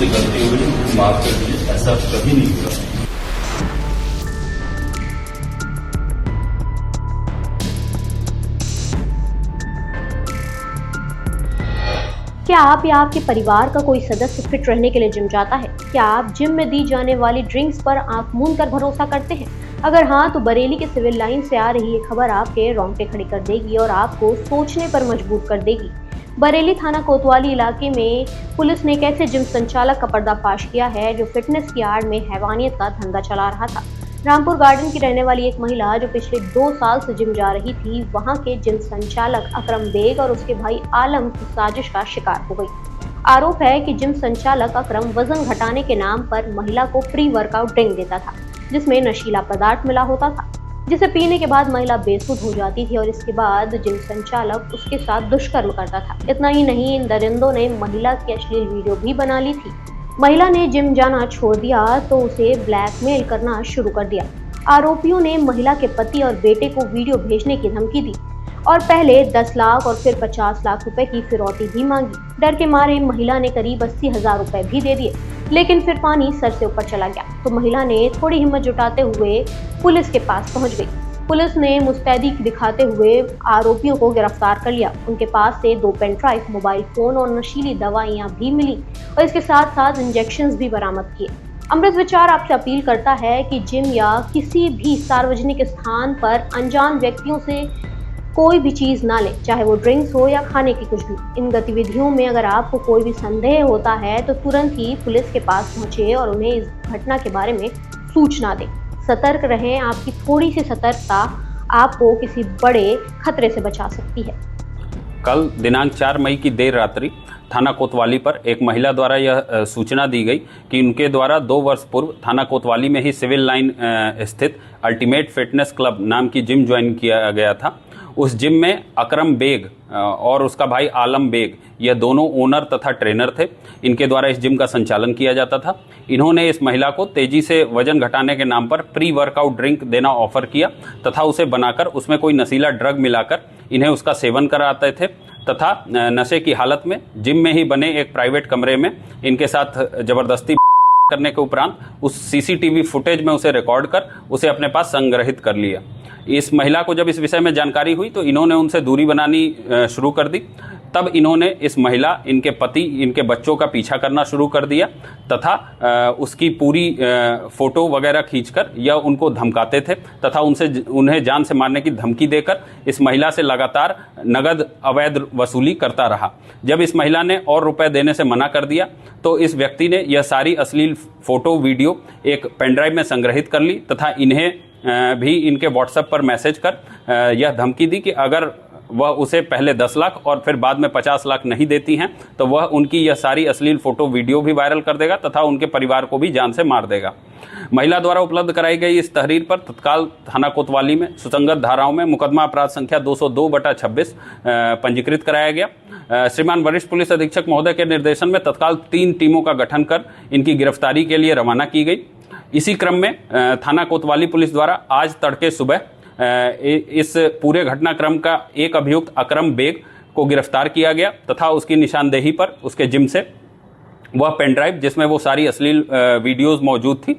मुझसे गलती हुई, माफ कर दीजिए, ऐसा कभी नहीं हुआ। क्या आप या आपके परिवार का कोई सदस्य फिट रहने के लिए जिम जाता है? क्या आप जिम में दी जाने वाली ड्रिंक्स पर आंख मूंद कर भरोसा करते हैं? अगर हाँ, तो बरेली के सिविल लाइन से आ रही ये खबर आपके रोंगटे खड़े कर देगी और आपको सोचने पर मजबूर कर देगी। बरेली थाना कोतवाली इलाके में पुलिस ने एक ऐसे जिम संचालक का पर्दाफाश किया है जो फिटनेस की आड़ में हैवानियत का धंधा चला रहा था। रामपुर गार्डन की रहने वाली एक महिला जो पिछले 2 साल से जिम जा रही थी, वहां के जिम संचालक अकरम बेग और उसके भाई आलम की साजिश का शिकार हो गई। आरोप है कि जिम संचालक अकरम वजन घटाने के नाम पर महिला को प्री वर्कआउट ड्रिंक देता था, जिसमें नशीला पदार्थ मिला होता था, जिसे पीने के बाद महिला बेसुध हो जाती थी और इसके बाद जिम संचालक उसके साथ दुष्कर्म करता था। इतना ही नहीं, इन दरिंदों ने महिला की अश्लील वीडियो भी बना ली थी। महिला ने जिम जाना छोड़ दिया तो उसे ब्लैकमेल करना शुरू कर दिया। आरोपियों ने महिला के पति और बेटे को वीडियो भेजने की धमकी दी और पहले 10 लाख और फिर 50 लाख रुपए की फिरौती भी मांगी। डर के मारे महिला ने करीब 80,000 रुपए भी दे दिए, लेकिन फिर पानी सर से ऊपर चला गया तो महिला ने थोड़ी हिम्मत जुटाते हुए पुलिस के पास पहुंच गई। पुलिस ने मुस्तैदी दिखाते हुए आरोपियों को गिरफ्तार कर लिया। उनके पास से 2 पेन ड्राइव, मोबाइल फोन और नशीली दवाइयां भी मिली और इसके साथ साथ इंजेक्शंस भी बरामद किए। अमृत विचार आपसे अपील करता है कि जिम या किसी भी सार्वजनिक स्थान पर अनजान व्यक्तियों से कोई भी चीज ना लें, चाहे वो ड्रिंक्स हो या खाने की कुछ भी। इन गतिविधियों में अगर आपको कोई भी संदेह होता है तो तुरंत ही पुलिस के पास पहुंचे और उन्हें इस घटना के बारे में सूचना दें। सतर्क रहें, आपकी थोड़ी सी सतर्कता आपको किसी बड़े खतरे से बचा सकती है। कल दिनांक 4 मई की देर रात्रि थाना कोतवाली पर एक महिला द्वारा यह सूचना दी गई कि उनके द्वारा 2 वर्ष पूर्व थाना कोतवाली में ही सिविल लाइन स्थित अल्टीमेट फिटनेस क्लब नाम की जिम ज्वाइन किया गया था। उस जिम में अकरम बेग और उसका भाई आलम बेग, यह दोनों ओनर तथा ट्रेनर थे। इनके द्वारा इस जिम का संचालन किया जाता था। इन्होंने इस महिला को तेजी से वजन घटाने के नाम पर प्री वर्कआउट ड्रिंक देना ऑफर किया तथा उसे बनाकर उसमें कोई नशीला ड्रग मिलाकर इन्हें उसका सेवन कराते थे तथा नशे की हालत में जिम में ही बने एक प्राइवेट कमरे में इनके साथ जबरदस्ती करने के उपरांत उस सीसीटीवी फुटेज में उसे रिकॉर्ड कर उसे अपने पास संग्रहित कर लिया। इस महिला को जब इस विषय में जानकारी हुई तो इन्होंने उनसे दूरी बनानी शुरू कर दी। तब इन्होंने इस महिला, इनके पति, इनके बच्चों का पीछा करना शुरू कर दिया तथा उसकी पूरी फ़ोटो वगैरह खींचकर यह उनको धमकाते थे तथा उन्हें जान से मारने की धमकी देकर इस महिला से लगातार नगद अवैध वसूली करता रहा। जब इस महिला ने और रुपए देने से मना कर दिया तो इस व्यक्ति ने यह सारी अश्लील फ़ोटो वीडियो एक पेनड्राइव में संग्रहित कर ली तथा इन्हें भी इनके व्हाट्सएप पर मैसेज कर यह धमकी दी कि अगर वह उसे पहले 10 लाख और फिर बाद में 50 लाख नहीं देती हैं तो वह उनकी यह सारी अश्लील फ़ोटो वीडियो भी वायरल कर देगा तथा उनके परिवार को भी जान से मार देगा। महिला द्वारा उपलब्ध कराई गई इस तहरीर पर तत्काल थाना कोतवाली में सुसंगत धाराओं में मुकदमा अपराध संख्या 202/26 पंजीकृत कराया गया। श्रीमान वरिष्ठ पुलिस अधीक्षक महोदय के निर्देशन में तत्काल 3 टीमों का गठन कर इनकी गिरफ्तारी के लिए रवाना की गई। इसी क्रम में थाना कोतवाली पुलिस द्वारा आज तड़के सुबह इस पूरे घटनाक्रम का एक अभियुक्त अकरम बेग को गिरफ्तार किया गया तथा उसकी निशानदेही पर उसके जिम से वह पेनड्राइव जिसमें वो सारी अश्लील वीडियोस मौजूद थी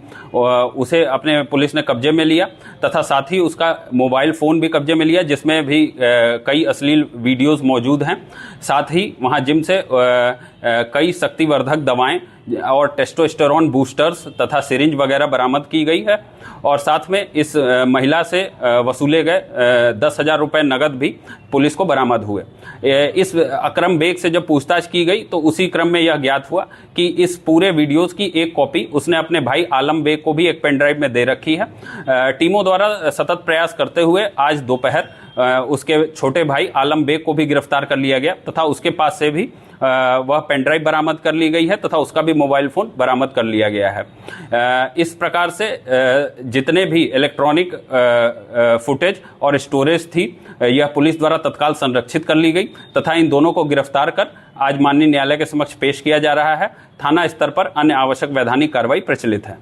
उसे अपने पुलिस ने कब्जे में लिया तथा साथ ही उसका मोबाइल फ़ोन भी कब्जे में लिया जिसमें भी कई अश्लील वीडियोस मौजूद हैं। साथ ही वहाँ जिम से कई शक्तिवर्धक दवाएं और टेस्टोस्टेरोन बूस्टर्स तथा सिरिंज वगैरह बरामद की गई है और साथ में इस महिला से वसूले गए 10,000 रुपये नगद भी पुलिस को बरामद हुए। इस अकरम बेग से जब पूछताछ की गई तो उसी क्रम में यह ज्ञात हुआ कि इस पूरे वीडियोस की एक कॉपी उसने अपने भाई आलम बेग को भी एक पेनड्राइव में दे रखी है। टीमों द्वारा सतत प्रयास करते हुए आज दोपहर उसके छोटे भाई आलम बेग को भी गिरफ्तार कर लिया गया तथा उसके पास से भी वह पेनड्राइव बरामद कर ली गई है तथा उसका भी मोबाइल फ़ोन बरामद कर लिया गया है। इस प्रकार से जितने भी इलेक्ट्रॉनिक फुटेज और स्टोरेज थी यह पुलिस द्वारा तत्काल संरक्षित कर ली गई तथा इन दोनों को गिरफ्तार कर आज माननीय न्यायालय के समक्ष पेश किया जा रहा है। थाना स्तर पर अन्य आवश्यक वैधानिक कार्रवाई प्रचलित है।